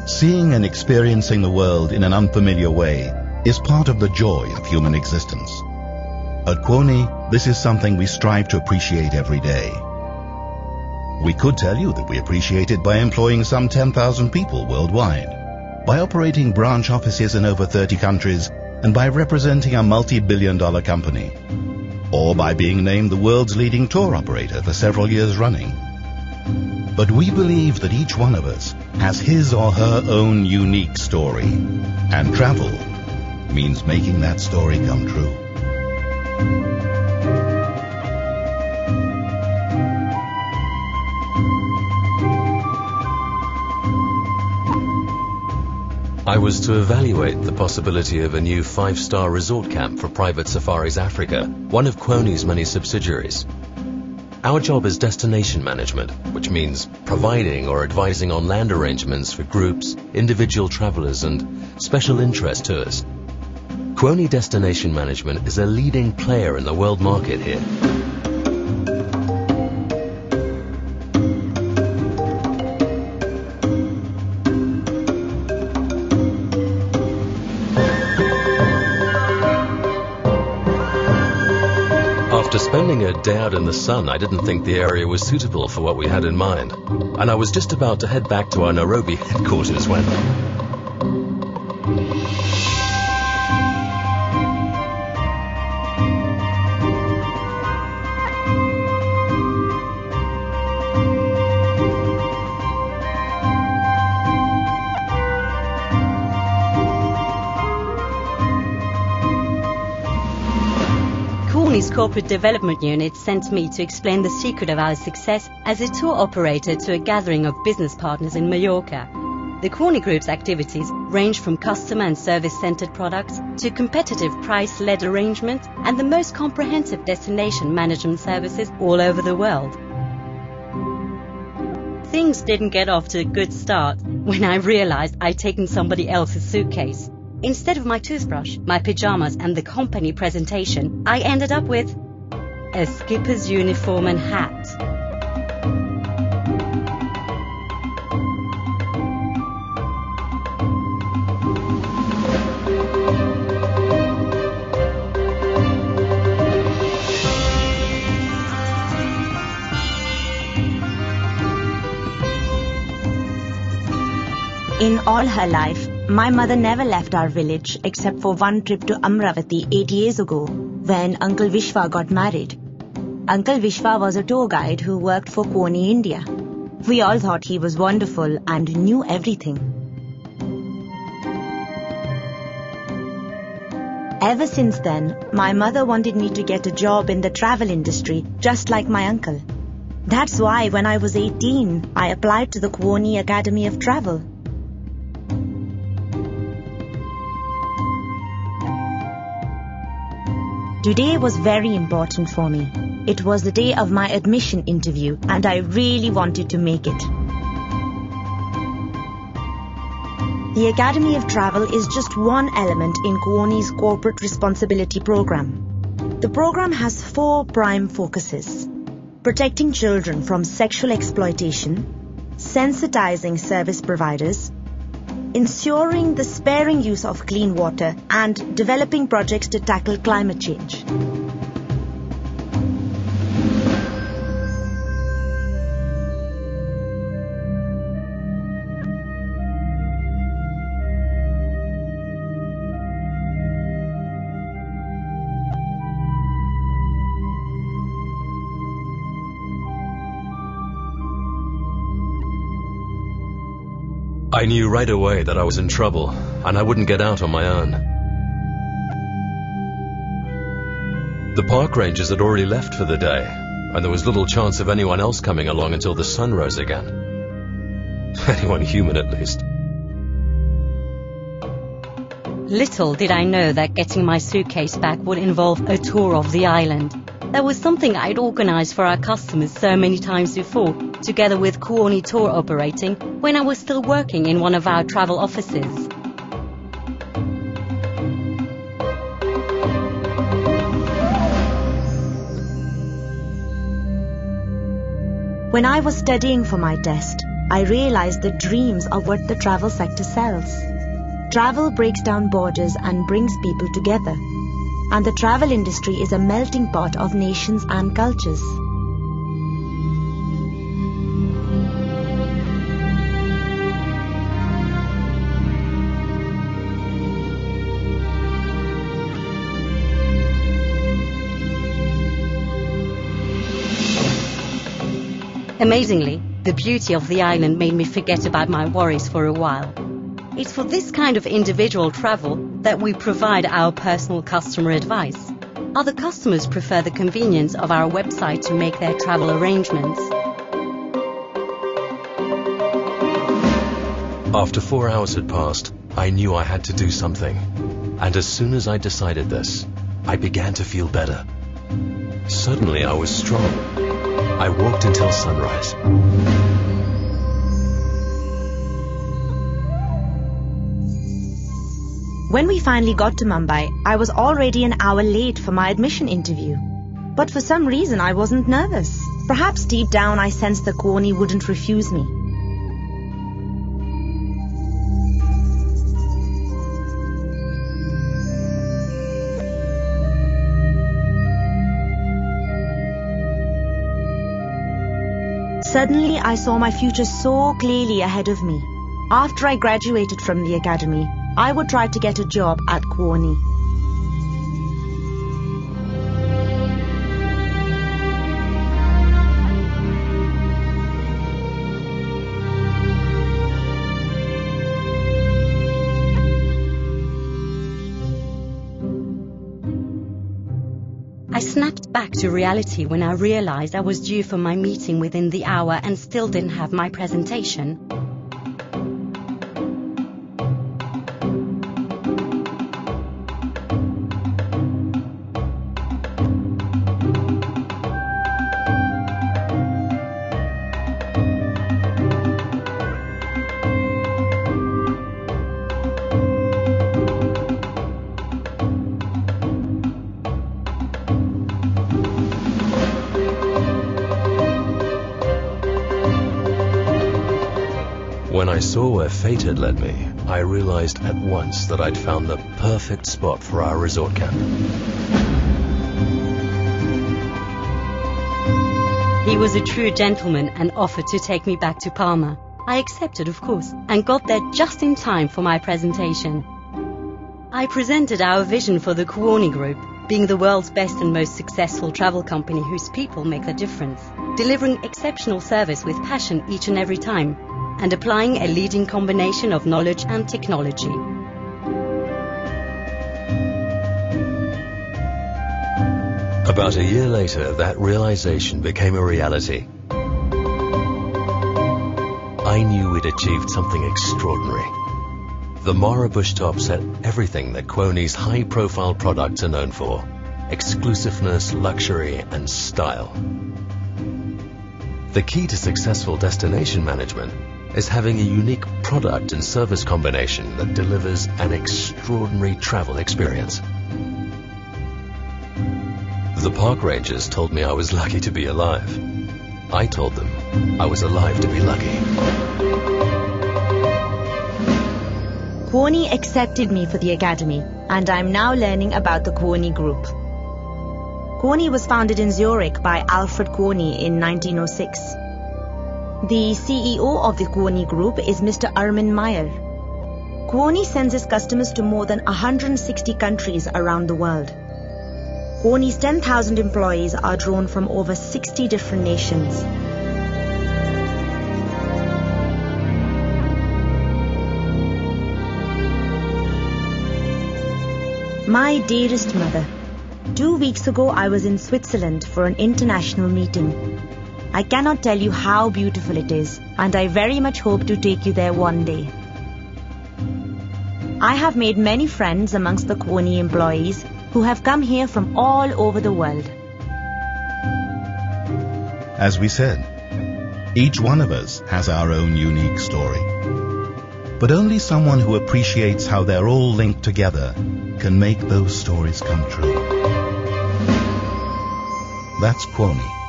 Seeing and experiencing the world in an unfamiliar way is part of the joy of human existence. At Kuoni, this is something we strive to appreciate every day. We could tell you that we appreciate it by employing some 10,000 people worldwide, by operating branch offices in over 30 countries, and by representing a multi-billion-dollar company, or by being named the world's leading tour operator for several years running. But we believe that each one of us has his or her own unique story, and travel means making that story come true. I was to evaluate the possibility of a new 5-star resort camp for Private Safaris Africa, one of Kuoni's many subsidiaries. Our job is destination management, which means providing or advising on land arrangements for groups, individual travelers and special interest tours. Kuoni Destination Management is a leading player in the world market here. After spending a day out in the sun, I didn't think the area was suitable for what we had in mind, and I was just about to head back to our Nairobi headquarters when... Kuoni's corporate development unit sent me to explain the secret of our success as a tour operator to a gathering of business partners in Mallorca. The Kuoni Group's activities range from customer and service-centered products to competitive price-led arrangements and the most comprehensive destination management services all over the world. Things didn't get off to a good start when I realized I'd taken somebody else's suitcase. Instead of my toothbrush, my pajamas and the company presentation, I ended up with a skipper's uniform and hat. In all her life, my mother never left our village except for one trip to Amravati 8 years ago when Uncle Vishwa got married. Uncle Vishwa was a tour guide who worked for Kuoni India. We all thought he was wonderful and knew everything. Ever since then, my mother wanted me to get a job in the travel industry just like my uncle. That's why when I was 18, I applied to the Kuoni Academy of Travel. Today was very important for me. It was the day of my admission interview and I really wanted to make it. The Academy of Travel is just one element in Kuoni's corporate responsibility program. The program has 4 prime focuses: protecting children from sexual exploitation, sensitizing service providers, ensuring the sparing use of clean water, and developing projects to tackle climate change. I knew right away that I was in trouble, and I wouldn't get out on my own. The park rangers had already left for the day, and there was little chance of anyone else coming along until the sun rose again. Anyone human, at least. Little did I know that getting my suitcase back would involve a tour of the island. That was something I'd organized for our customers so many times before, together with Kuoni Tour Operating, when I was still working in one of our travel offices. When I was studying for my test, I realized the dreams of what the travel sector sells. Travel breaks down borders and brings people together. And the travel industry is a melting pot of nations and cultures. Amazingly, the beauty of the island made me forget about my worries for a while. It's for this kind of individual travel that we provide our personal customer advice. Other customers prefer the convenience of our website to make their travel arrangements. After 4 hours had passed, I knew I had to do something. And as soon as I decided this, I began to feel better. Suddenly I was strong. I walked until sunrise. When we finally got to Mumbai, I was already an hour late for my admission interview. But for some reason I wasn't nervous. Perhaps deep down I sensed that Kuoni wouldn't refuse me. Suddenly, I saw my future so clearly ahead of me. After I graduated from the academy, I would try to get a job at Kuoni. I snapped back to reality when I realized I was due for my meeting within the hour and still didn't have my presentation. When I saw where fate had led me, I realized at once that I'd found the perfect spot for our resort camp. He was a true gentleman and offered to take me back to Palma. I accepted, of course, and got there just in time for my presentation. I presented our vision for the Kuoni Group, being the world's best and most successful travel company whose people make the difference, delivering exceptional service with passion each and every time, and applying a leading combination of knowledge and technology. About a year later, that realization became a reality. I knew we'd achieved something extraordinary. The Mara bush top set everything that Kuoni's high-profile products are known for: exclusiveness, luxury, and style. The key to successful destination management is having a unique product and service combination that delivers an extraordinary travel experience. The park rangers told me I was lucky to be alive. I told them I was alive to be lucky. Kuoni accepted me for the academy, and I'm now learning about the Kuoni Group. Kuoni was founded in Zurich by Alfred Kuoni in 1906. The CEO of the Kuoni Group is Mr. Armin Meyer. Kuoni sends its customers to more than 160 countries around the world. Kuoni's 10,000 employees are drawn from over 60 different nations. My dearest mother, 2 weeks ago I was in Switzerland for an international meeting. I cannot tell you how beautiful it is, and I very much hope to take you there one day. I have made many friends amongst the Kuoni employees who have come here from all over the world. As we said, each one of us has our own unique story. But only someone who appreciates how they're all linked together can make those stories come true. That's Kuoni.